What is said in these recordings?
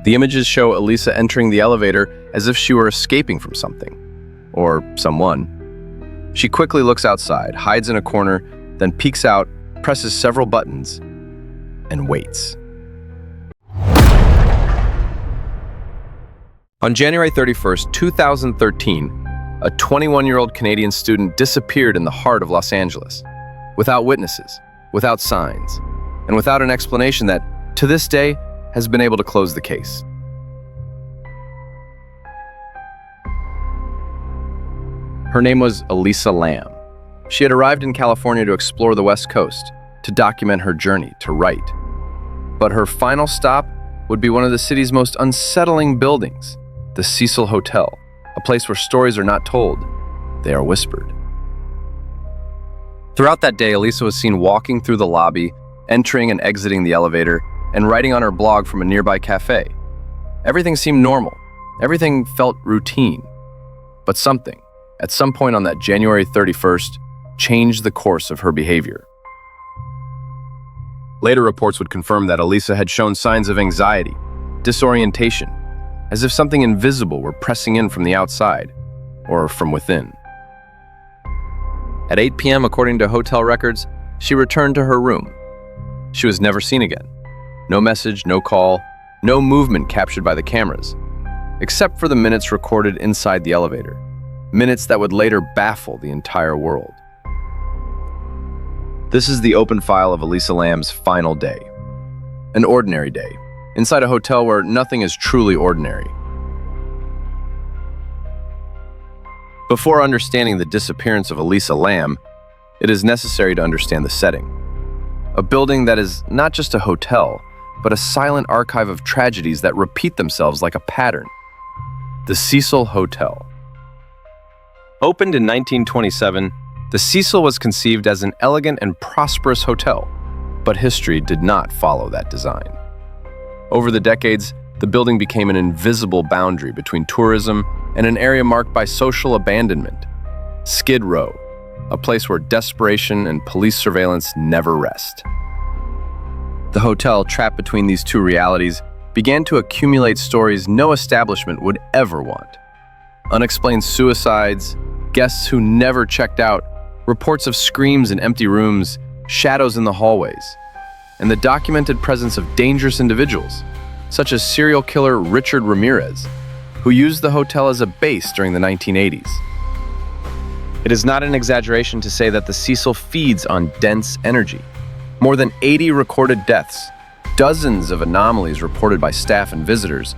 The images show Elisa entering the elevator as if she were escaping from something, or someone. She quickly looks outside, hides in a corner, then peeks out, presses several buttons, and waits. On January 31st, 2013, a 21-year-old Canadian student disappeared in the heart of Los Angeles, without witnesses, without signs, and without an explanation that, to this day, has been able to close the case. Her name was Elisa Lam. She had arrived in California to explore the West Coast, to document her journey, to write. But her final stop would be one of the city's most unsettling buildings, the Cecil Hotel, a place where stories are not told, they are whispered. Throughout that day, Elisa was seen walking through the lobby, entering and exiting the elevator, and writing on her blog from a nearby cafe. Everything seemed normal. Everything felt routine. But something, at some point on that January 31st, changed the course of her behavior. Later reports would confirm that Elisa had shown signs of anxiety, disorientation, as if something invisible were pressing in from the outside, or from within. At 8 p.m., according to hotel records, she returned to her room. She was never seen again. No message, no call, no movement captured by the cameras, except for the minutes recorded inside the elevator, minutes that would later baffle the entire world. This is the open file of Elisa Lam's final day. An ordinary day, inside a hotel where nothing is truly ordinary. Before understanding the disappearance of Elisa Lam, it is necessary to understand the setting. A building that is not just a hotel, but a silent archive of tragedies that repeat themselves like a pattern. The Cecil Hotel. Opened in 1927, the Cecil was conceived as an elegant and prosperous hotel, but history did not follow that design. Over the decades, the building became an invisible boundary between tourism and an area marked by social abandonment. Skid Row, a place where desperation and police surveillance never rest. The hotel, trapped between these two realities, began to accumulate stories no establishment would ever want. Unexplained suicides, guests who never checked out, reports of screams in empty rooms, shadows in the hallways, and the documented presence of dangerous individuals, such as serial killer Richard Ramirez, who used the hotel as a base during the 1980s. It is not an exaggeration to say that the Cecil feeds on dense energy. More than 80 recorded deaths, dozens of anomalies reported by staff and visitors,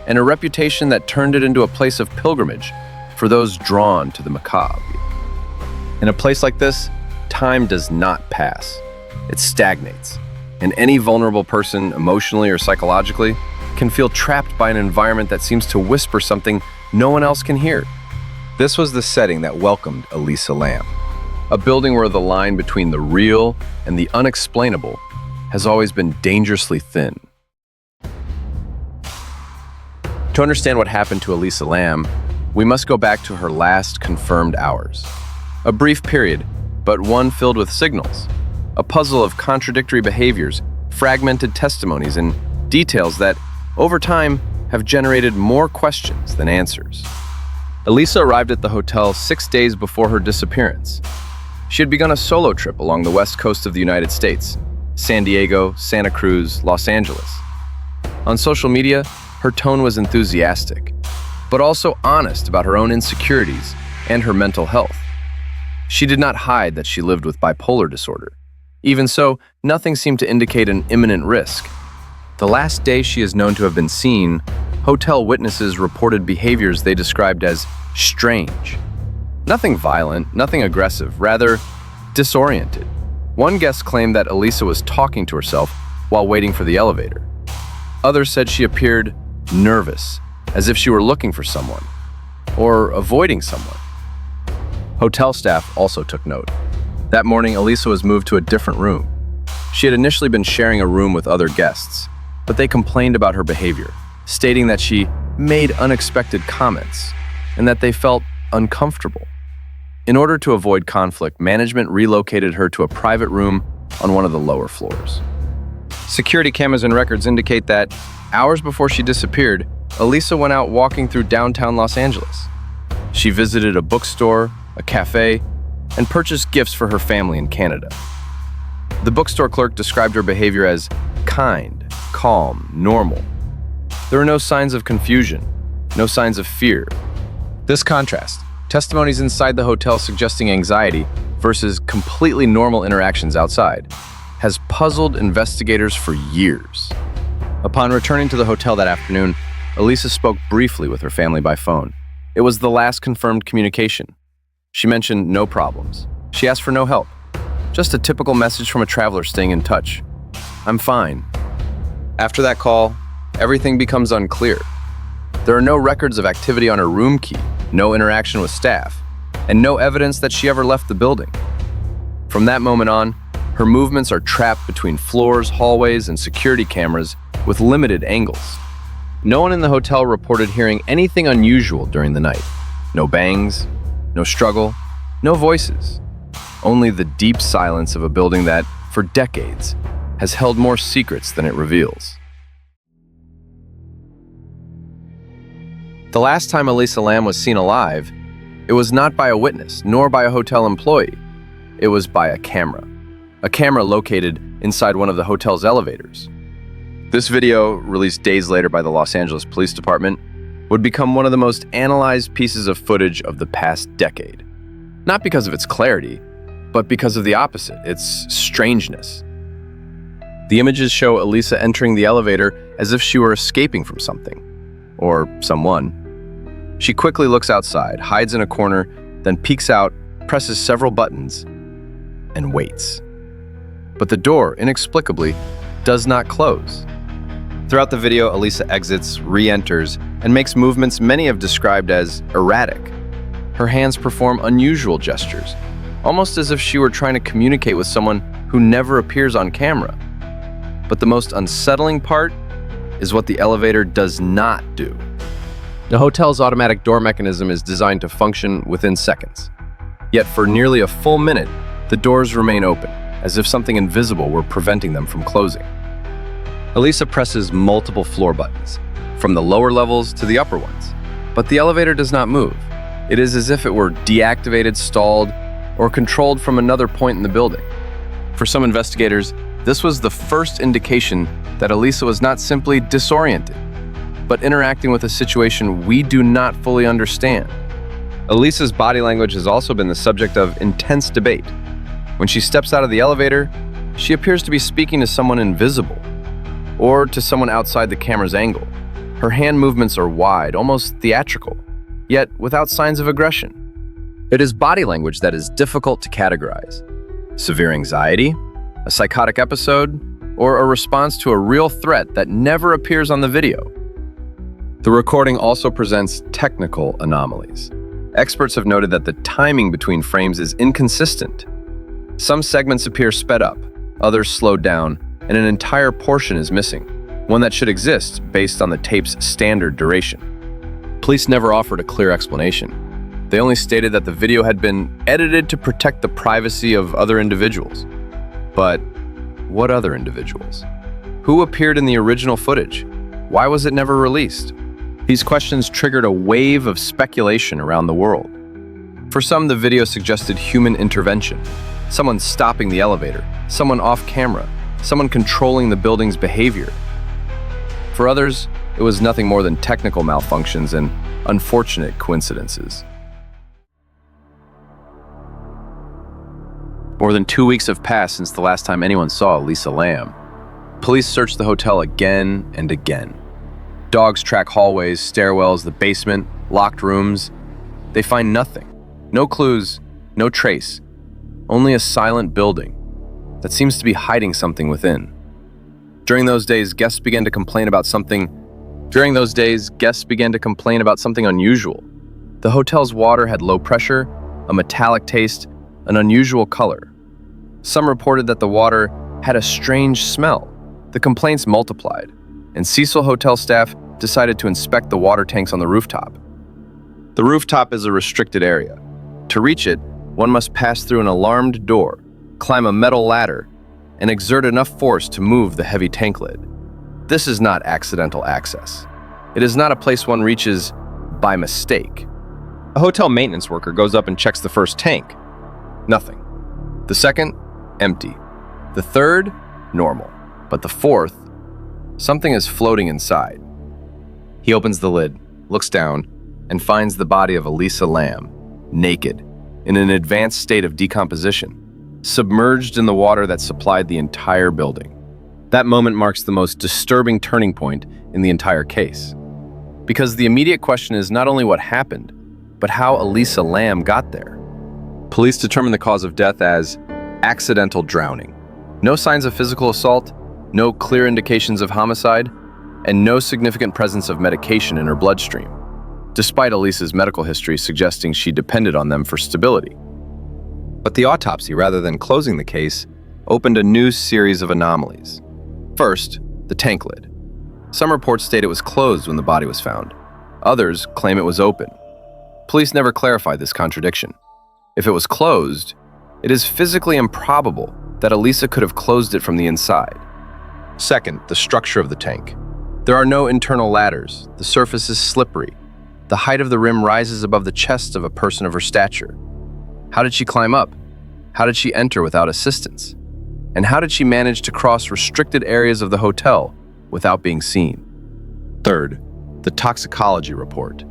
and a reputation that turned it into a place of pilgrimage for those drawn to the macabre. In a place like this, time does not pass. It stagnates, and any vulnerable person, emotionally or psychologically, can feel trapped by an environment that seems to whisper something no one else can hear. This was the setting that welcomed Elisa Lam, a building where the line between the real and the unexplainable has always been dangerously thin. To understand what happened to Elisa Lam, we must go back to her last confirmed hours. A brief period, but one filled with signals, a puzzle of contradictory behaviors, fragmented testimonies, and details that, over time, have generated more questions than answers. Elisa arrived at the hotel 6 days before her disappearance. She had begun a solo trip along the west coast of the United States, San Diego, Santa Cruz, Los Angeles. On social media, her tone was enthusiastic, but also honest about her own insecurities and her mental health. She did not hide that she lived with bipolar disorder. Even so, nothing seemed to indicate an imminent risk. The last day she is known to have been seen, hotel witnesses reported behaviors they described as strange. Nothing violent, nothing aggressive, rather disoriented. One guest claimed that Elisa was talking to herself while waiting for the elevator. Others said she appeared nervous, as if she were looking for someone, or avoiding someone. Hotel staff also took note. That morning, Elisa was moved to a different room. She had initially been sharing a room with other guests, but they complained about her behavior, stating that she made unexpected comments and that they felt uncomfortable. In order to avoid conflict, management relocated her to a private room on one of the lower floors. Security cameras and records indicate that Hours before she disappeared, Elisa went out walking through downtown Los Angeles. She visited a bookstore, a cafe, and purchased gifts for her family in Canada. The bookstore clerk described her behavior as kind, calm, normal. There were no signs of confusion, no signs of fear. This contrast, testimonies inside the hotel suggesting anxiety versus completely normal interactions outside, has puzzled investigators for years. Upon returning to the hotel that afternoon, Elisa spoke briefly with her family by phone. It was the last confirmed communication. She mentioned no problems. She asked for no help. Just a typical message from a traveler staying in touch. I'm fine. After that call, everything becomes unclear. There are no records of activity on her room key, no interaction with staff, and no evidence that she ever left the building. From that moment on, her movements are trapped between floors, hallways, and security cameras with limited angles. No one in the hotel reported hearing anything unusual during the night. No bangs, no struggle, no voices. Only the deep silence of a building that, for decades, has held more secrets than it reveals. The last time Elisa Lam was seen alive, it was not by a witness, nor by a hotel employee. It was by a camera located inside one of the hotel's elevators. This video, released days later by the Los Angeles Police Department, would become one of the most analyzed pieces of footage of the past decade. Not because of its clarity, but because of the opposite, its strangeness. The images show Elisa entering the elevator as if she were escaping from something, or someone. She quickly looks outside, hides in a corner, then peeks out, presses several buttons, and waits. But the door, inexplicably, does not close. Throughout the video, Elisa exits, re-enters, and makes movements many have described as erratic. Her hands perform unusual gestures, almost as if she were trying to communicate with someone who never appears on camera. But the most unsettling part is what the elevator does not do. The hotel's automatic door mechanism is designed to function within seconds. Yet for nearly a full minute, the doors remain open, as if something invisible were preventing them from closing. Elisa presses multiple floor buttons, from the lower levels to the upper ones, but the elevator does not move. It is as if it were deactivated, stalled, or controlled from another point in the building. For some investigators, this was the first indication that Elisa was not simply disoriented, but interacting with a situation we do not fully understand. Elisa's body language has also been the subject of intense debate. When she steps out of the elevator, she appears to be speaking to someone invisible, or to someone outside the camera's angle. Her hand movements are wide, almost theatrical, yet without signs of aggression. It is body language that is difficult to categorize. Severe anxiety, a psychotic episode, or a response to a real threat that never appears on the video. The recording also presents technical anomalies. Experts have noted that the timing between frames is inconsistent. Some segments appear sped up, others slowed down, and an entire portion is missing, one that should exist based on the tape's standard duration. Police never offered a clear explanation. They only stated that the video had been edited to protect the privacy of other individuals. But what other individuals? Who appeared in the original footage? Why was it never released? These questions triggered a wave of speculation around the world. For some, the video suggested human intervention, someone stopping the elevator, someone off camera, someone controlling the building's behavior. For others, it was nothing more than technical malfunctions and unfortunate coincidences. More than 2 weeks have passed since the last time anyone saw Elisa Lam. Police searched the hotel again and again. Dogs track hallways, stairwells, the basement, locked rooms. They find nothing. No clues, no trace. Only a silent building that seems to be hiding something within. During those days, guests began to complain about something unusual. The hotel's water had low pressure, a metallic taste, an unusual color. Some reported that the water had a strange smell. The complaints multiplied, and Cecil Hotel staff decided to inspect the water tanks on the rooftop. The rooftop is a restricted area. To reach it, one must pass through an alarmed door, climb a metal ladder, and exert enough force to move the heavy tank lid. This is not accidental access. It is not a place one reaches by mistake. A hotel maintenance worker goes up and checks the first tank. Nothing. The second, empty. The third, normal. But the fourth, something is floating inside. He opens the lid, looks down, and finds the body of Elisa Lam, naked, in an advanced state of decomposition, submerged in the water that supplied the entire building. That moment marks the most disturbing turning point in the entire case. Because the immediate question is not only what happened, but how Elisa Lam got there. Police determine the cause of death as accidental drowning. No signs of physical assault, no clear indications of homicide, and no significant presence of medication in her bloodstream, despite Elisa's medical history suggesting she depended on them for stability. But the autopsy, rather than closing the case, opened a new series of anomalies. First, the tank lid. Some reports state it was closed when the body was found. Others claim it was open. Police never clarified this contradiction. If it was closed, it is physically improbable that Elisa could have closed it from the inside. Second, the structure of the tank. There are no internal ladders. The surface is slippery. The height of the rim rises above the chest of a person of her stature. How did she climb up? How did she enter without assistance? And how did she manage to cross restricted areas of the hotel without being seen? Third, the toxicology report.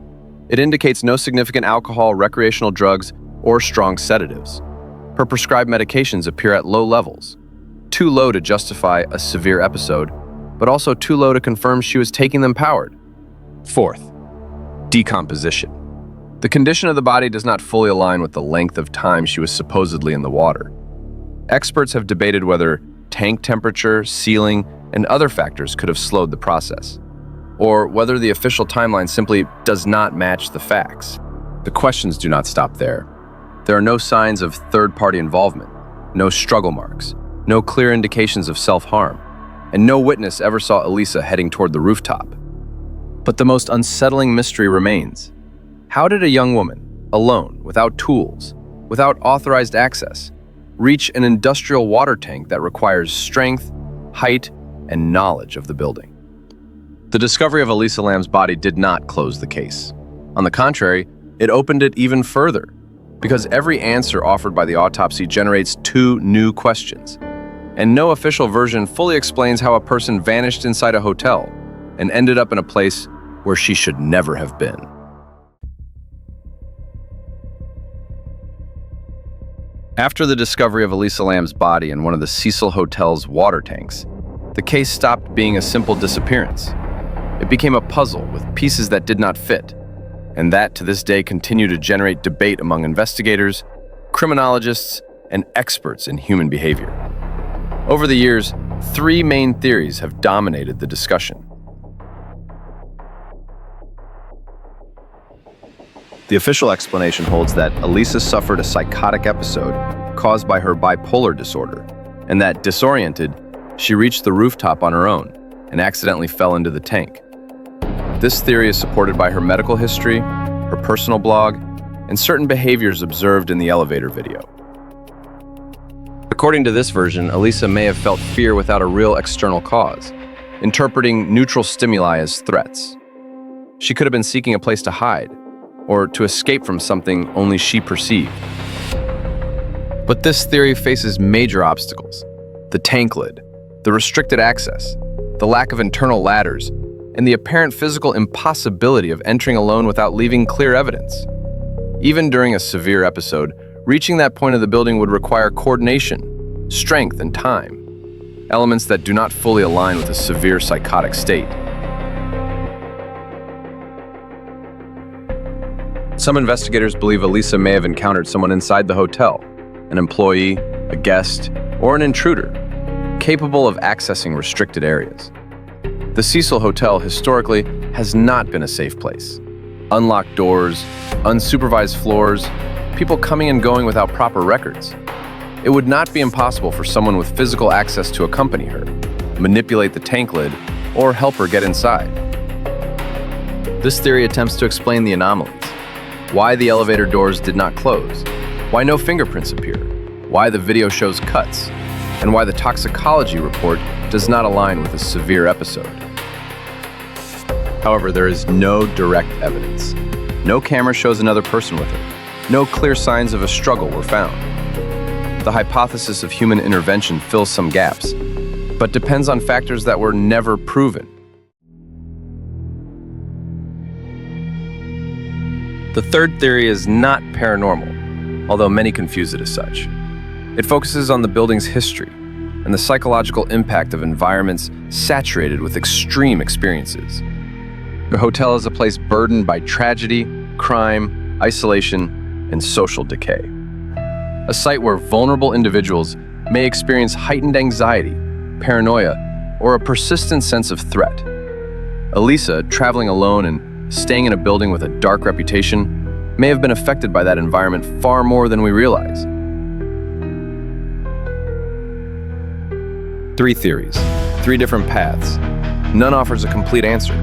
It indicates no significant alcohol, recreational drugs, or strong sedatives. Her prescribed medications appear at low levels, too low to justify a severe episode, but also too low to confirm she was taking them powered. Fourth, decomposition. The condition of the body does not fully align with the length of time she was supposedly in the water. Experts have debated whether tank temperature, sealing, and other factors could have slowed the process, or whether the official timeline simply does not match the facts. The questions do not stop there. There are no signs of third-party involvement, no struggle marks, no clear indications of self-harm, and no witness ever saw Elisa heading toward the rooftop. But the most unsettling mystery remains. How did a young woman, alone, without tools, without authorized access, reach an industrial water tank that requires strength, height, and knowledge of the building? The discovery of Elisa Lam's body did not close the case. On the contrary, it opened it even further, because every answer offered by the autopsy generates two new questions, and no official version fully explains how a person vanished inside a hotel and ended up in a place where she should never have been. After the discovery of Elisa Lam's body in one of the Cecil Hotel's water tanks, the case stopped being a simple disappearance. It became a puzzle with pieces that did not fit, and that to this day continue to generate debate among investigators, criminologists, and experts in human behavior. Over the years, three main theories have dominated the discussion. The official explanation holds that Elisa suffered a psychotic episode caused by her bipolar disorder, and that, disoriented, she reached the rooftop on her own and accidentally fell into the tank. This theory is supported by her medical history, her personal blog, and certain behaviors observed in the elevator video. According to this version, Elisa may have felt fear without a real external cause, interpreting neutral stimuli as threats. She could have been seeking a place to hide, or to escape from something only she perceived. But this theory faces major obstacles: the tank lid, the restricted access, the lack of internal ladders, and the apparent physical impossibility of entering alone without leaving clear evidence. Even during a severe episode, reaching that point of the building would require coordination, strength, and time, elements that do not fully align with a severe psychotic state. Some investigators believe Elisa may have encountered someone inside the hotel, an employee, a guest, or an intruder, capable of accessing restricted areas. The Cecil Hotel historically has not been a safe place. Unlocked doors, unsupervised floors, people coming and going without proper records. It would not be impossible for someone with physical access to accompany her, manipulate the tank lid, or help her get inside. This theory attempts to explain the anomalies: why the elevator doors did not close, why no fingerprints appear, why the video shows cuts, and why the toxicology report does not align with a severe episode. However, there is no direct evidence. No camera shows another person with her. No clear signs of a struggle were found. The hypothesis of human intervention fills some gaps, but depends on factors that were never proven. The third theory is not paranormal, although many confuse it as such. It focuses on the building's history and the psychological impact of environments saturated with extreme experiences. The hotel is a place burdened by tragedy, crime, isolation, and social decay. A site where vulnerable individuals may experience heightened anxiety, paranoia, or a persistent sense of threat. Elisa, traveling alone and staying in a building with a dark reputation, may have been affected by that environment far more than we realize. 3 theories, 3 different paths. None offers a complete answer.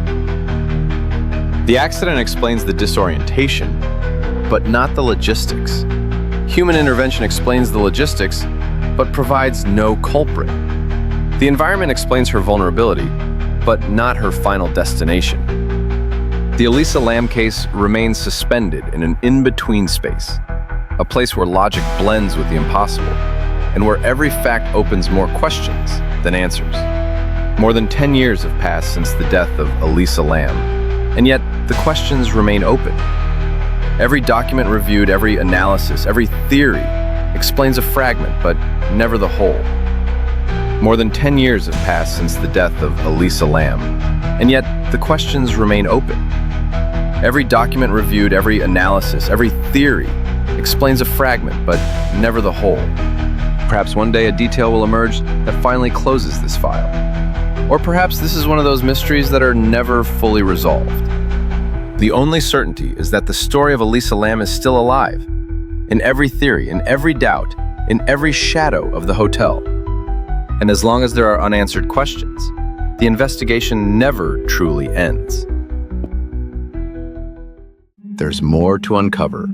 The accident explains the disorientation, but not the logistics. Human intervention explains the logistics, but provides no culprit. The environment explains her vulnerability, but not her final destination. The Elisa Lam case remains suspended in an in-between space, a place where logic blends with the impossible, and where every fact opens more questions than answers. More than 10 years have passed since the death of Elisa Lam, and yet the questions remain open. Every document reviewed, every analysis, every theory explains a fragment, but never the whole. More than 10 years have passed since the death of Elisa Lam, and yet the questions remain open. Every document reviewed, every analysis, every theory explains a fragment, but never the whole. Perhaps one day a detail will emerge that finally closes this file. Or perhaps this is one of those mysteries that are never fully resolved. The only certainty is that the story of Elisa Lam is still alive, in every theory, in every doubt, in every shadow of the hotel. And as long as there are unanswered questions, the investigation never truly ends. There's more to uncover.